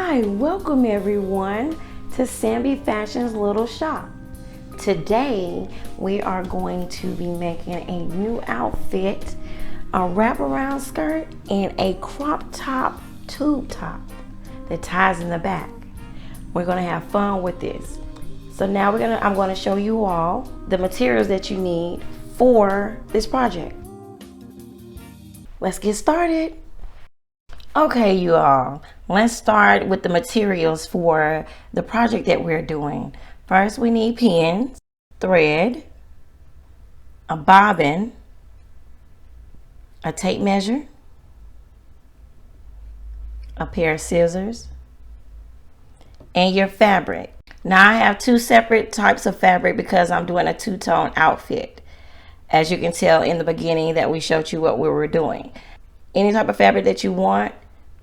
Hi, welcome everyone to Sambi Fashion's Little Shop. Today we are going to be making a new outfit, a wraparound skirt and a crop top tube top that ties in the back. We're gonna have fun with this. So now I'm gonna show you all the materials that you need for this project. Let's get started. Okay, you all, let's start with the materials for the project that we're doing. First, we need pins, thread, a bobbin, a tape measure, a pair of scissors, and your fabric. Now I have two separate types of fabric because I'm doing a two-tone outfit. As you can tell in the beginning that we showed you what we were doing. Any type of fabric that you want,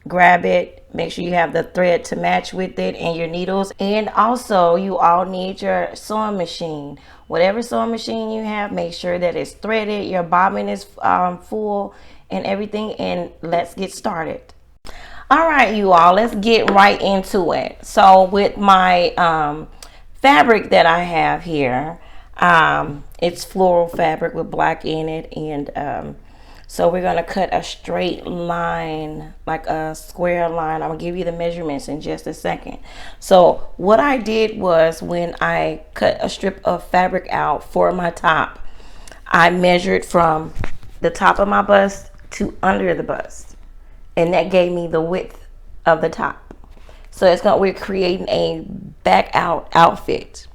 grab it. Make sure you have the thread to match with it and your needles. And also you all need your sewing machine. Whatever sewing machine you have, make sure that it's threaded, your bobbin is full and everything, and let's get started. All right, you all, let's get right into it. So with my fabric that I have here, it's floral fabric with black in it, and so we're going to cut a straight line, like a square line. I'm going to give you the measurements in just a second. So what I did was, when I cut a strip of fabric out for my top, I measured from the top of my bust to under the bust, and that gave me the width of the top. So we're creating a back out outfit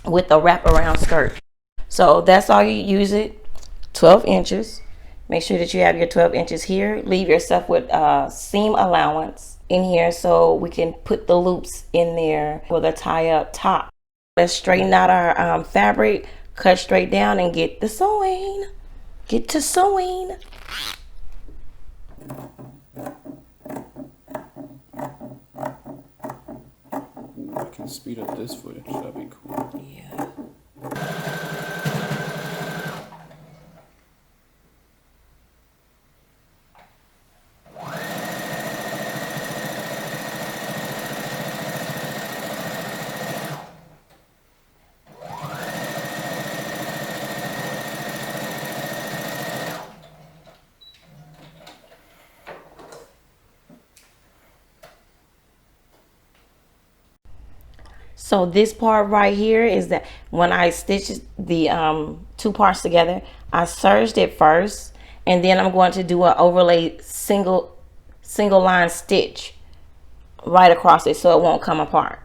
with a wraparound skirt. So that's all you use it, 12 inches. Make sure that you have your 12 inches here. Leave yourself with seam allowance in here so we can put the loops in there for the tie up top. Let's straighten out our fabric, cut straight down, and get the sewing. Get to sewing. I can speed up this footage, that'd be cool. Yeah. So this part right here is that when I stitched the two parts together, I serged it first, and then I'm going to do an overlay single line stitch right across it so it won't come apart.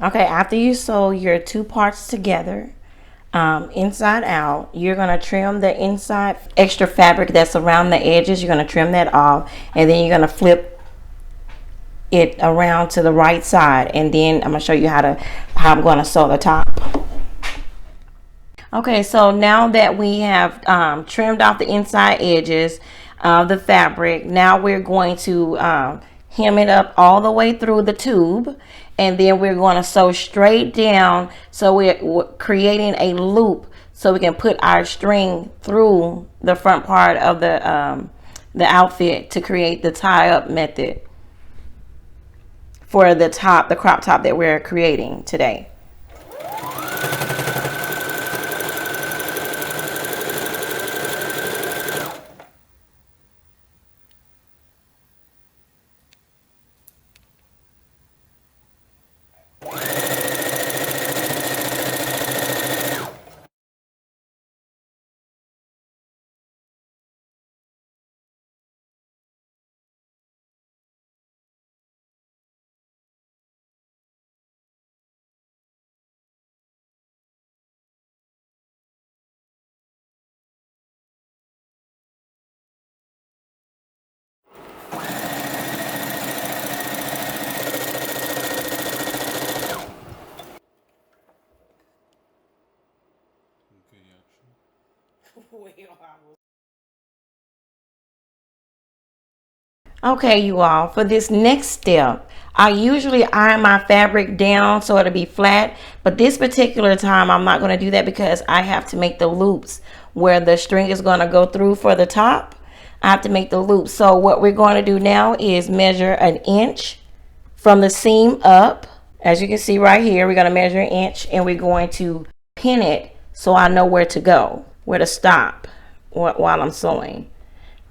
Okay, after you sew your two parts together, inside out, you're going to trim the inside extra fabric that's around the edges. You're going to trim that off, and then you're going to flip it around to the right side, and then I'm going to show you how I'm going to sew the top. Okay, so now that we have trimmed off the inside edges of the fabric, now we're going to hem it up all the way through the tube, and then we're going to sew straight down. So we're creating a loop so we can put our string through the front part of the outfit to create the tie-up method for the crop top that we're creating today. Okay, you all, for this next step, I usually iron my fabric down so it'll be flat, but this particular time I'm not going to do that because I have to make the loops where the string is going to go through for the top. I have to make the loops. So what we're going to do now is measure an inch from the seam up. As you can see right here, we're going to measure an inch and we're going to pin it so I know where to go, where to stop while I'm sewing.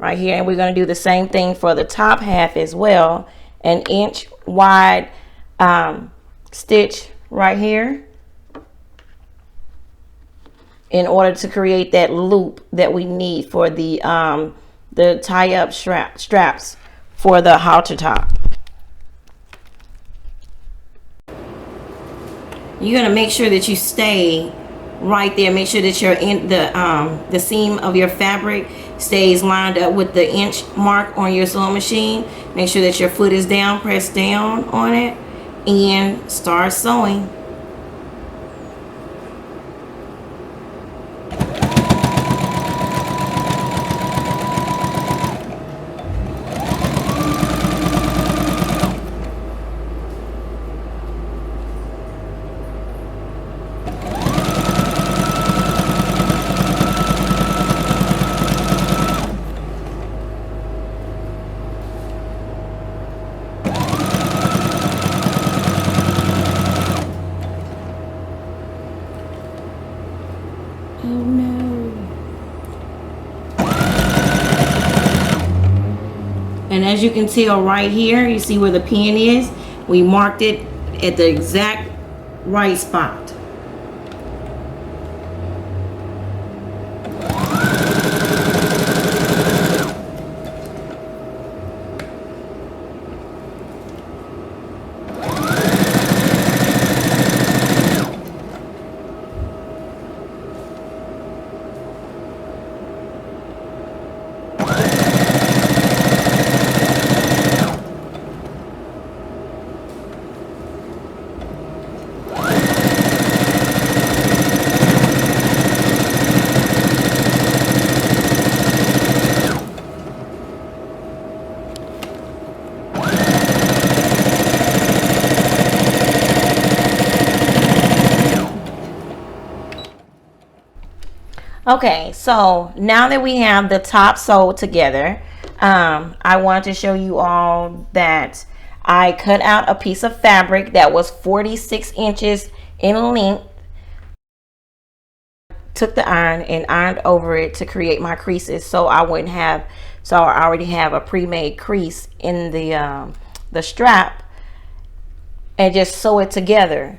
Right here, and we're going to do the same thing for the top half as well. An inch wide stitch right here in order to create that loop that we need for the tie-up straps for the halter top. You're going to make sure that you stay right there. Make sure that you're in the seam of your fabric stays lined up with the inch mark on your sewing machine. Make sure that your foot is down, press down on it, and start sewing. Oh no. And as you can tell right here, you see where the pin is? We marked it at the exact right spot. Okay, so now that we have the top sewed together, I want to show you all that I cut out a piece of fabric that was 46 inches in length. Took the iron and ironed over it to create my creases so I wouldn't have, so I already have a pre-made crease in the strap, and just sew it together.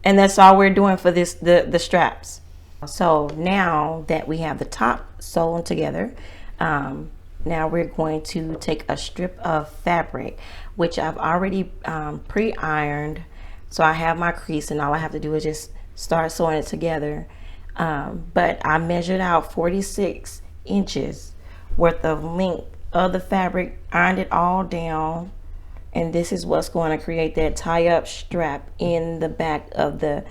And that's all we're doing for this, the straps. So now that we have the top sewn together, now we're going to take a strip of fabric, which I've already pre-ironed. So I have my crease and all I have to do is just start sewing it together. But I measured out 46 inches worth of length of the fabric, ironed it all down. And this is what's going to create that tie-up strap in the back of the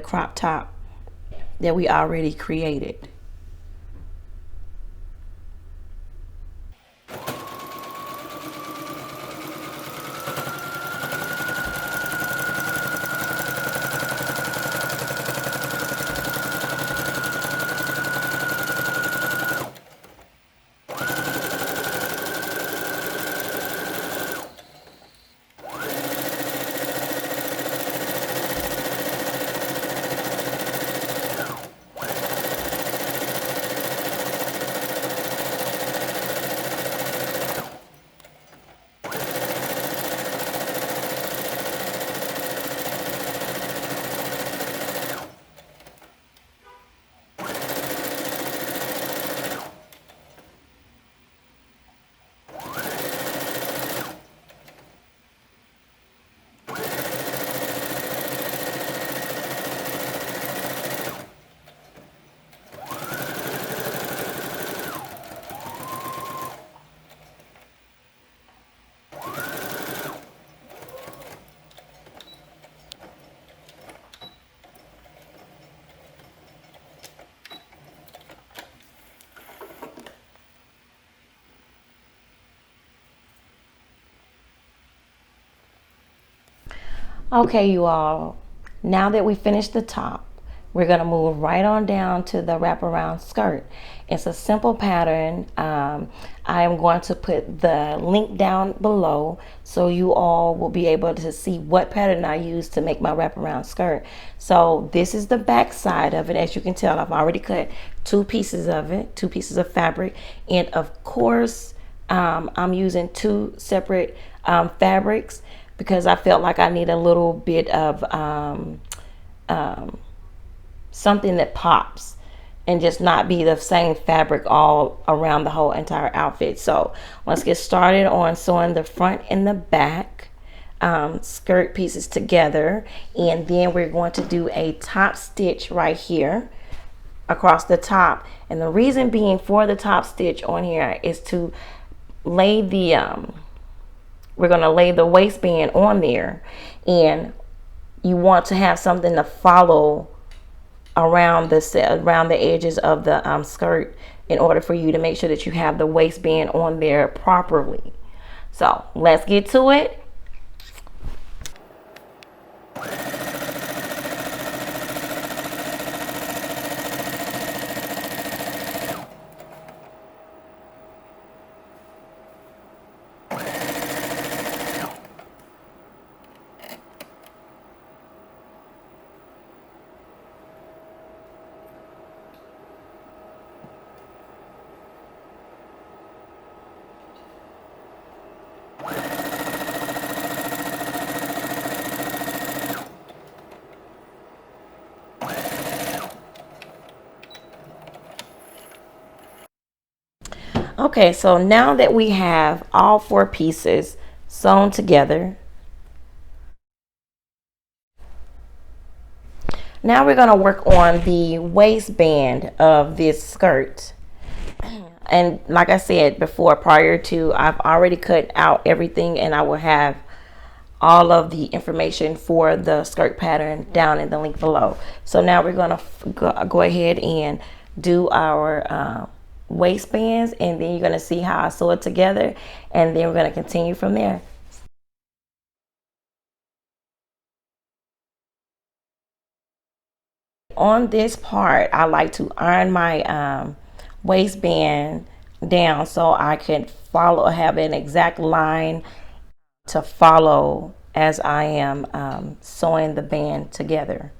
crop top that we already created. Okay, you all, now that we finished the top, we're going to move right on down to the wraparound skirt. It's a simple pattern. I am going to put the link down below so you all will be able to see what pattern I use to make my wraparound skirt. So this is the back side of it. As you can tell, I've already cut two pieces of it, two pieces of fabric. And of course, I'm using two separate fabrics because I felt like I need a little bit of something that pops and just not be the same fabric all around the whole entire outfit. So let's get started on sewing the front and the back skirt pieces together, and then we're going to do a top stitch right here across the top. And the reason being for the top stitch on here is to lay the we're going to lay the waistband on there, and you want to have something to follow around the edges of the skirt in order for you to make sure that you have the waistband on there properly. So let's get to it. Okay, so now that we have all four pieces sewn together, now we're going to work on the waistband of this skirt. And like I said before, prior to, I've already cut out everything, and I will have all of the information for the skirt pattern down in the link below. So now we're going to go ahead and do our waistbands, and then you're going to see how I sew it together, and then we're going to continue from there. On this part, I like to iron my waistband down so I can have an exact line to follow as I am sewing the band together.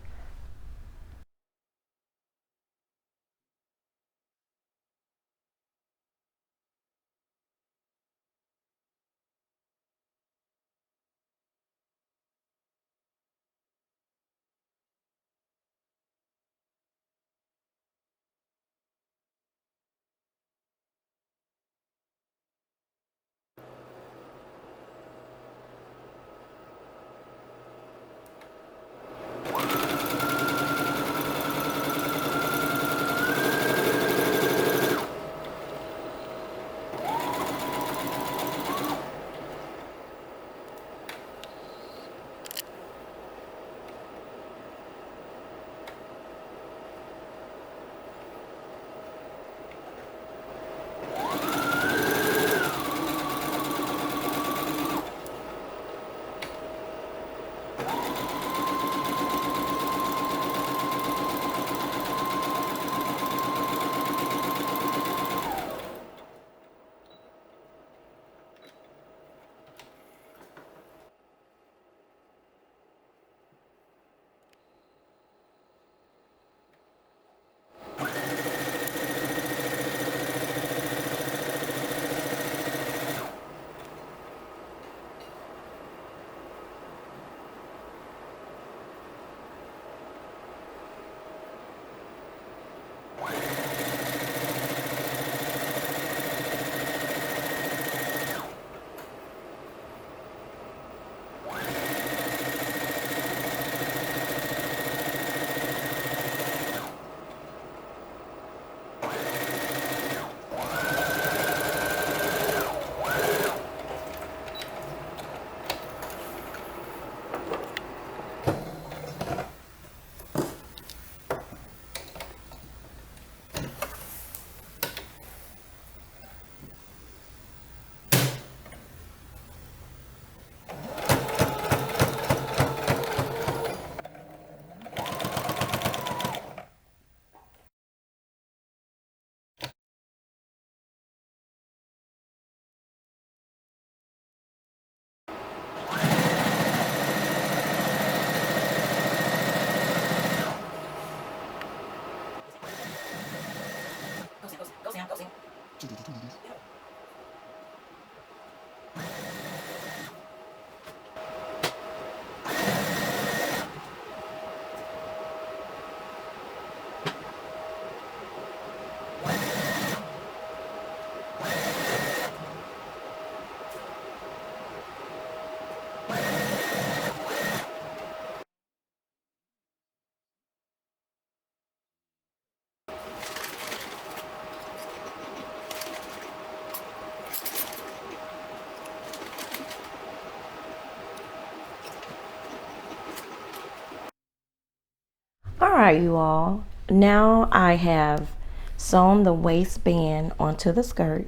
right, you all. Now I have sewn the waistband onto the skirt.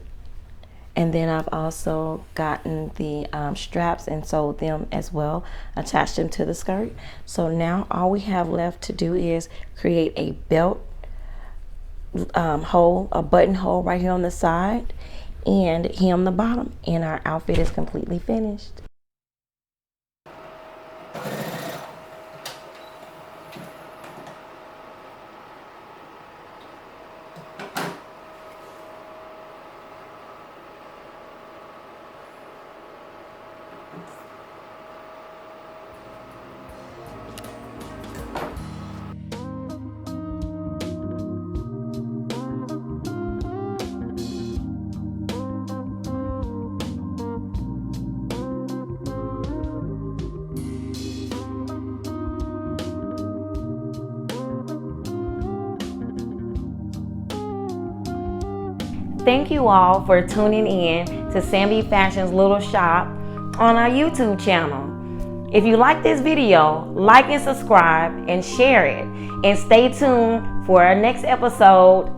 And then I've also gotten the straps and sewed them as well, attached them to the skirt. So now all we have left to do is create a belt hole, a button hole right here on the side, and hem the bottom, and our outfit is completely finished. Thank you all for tuning in to Sambi Fashion's Little Shop on our YouTube channel. If you like this video, like and subscribe and share it. And stay tuned for our next episode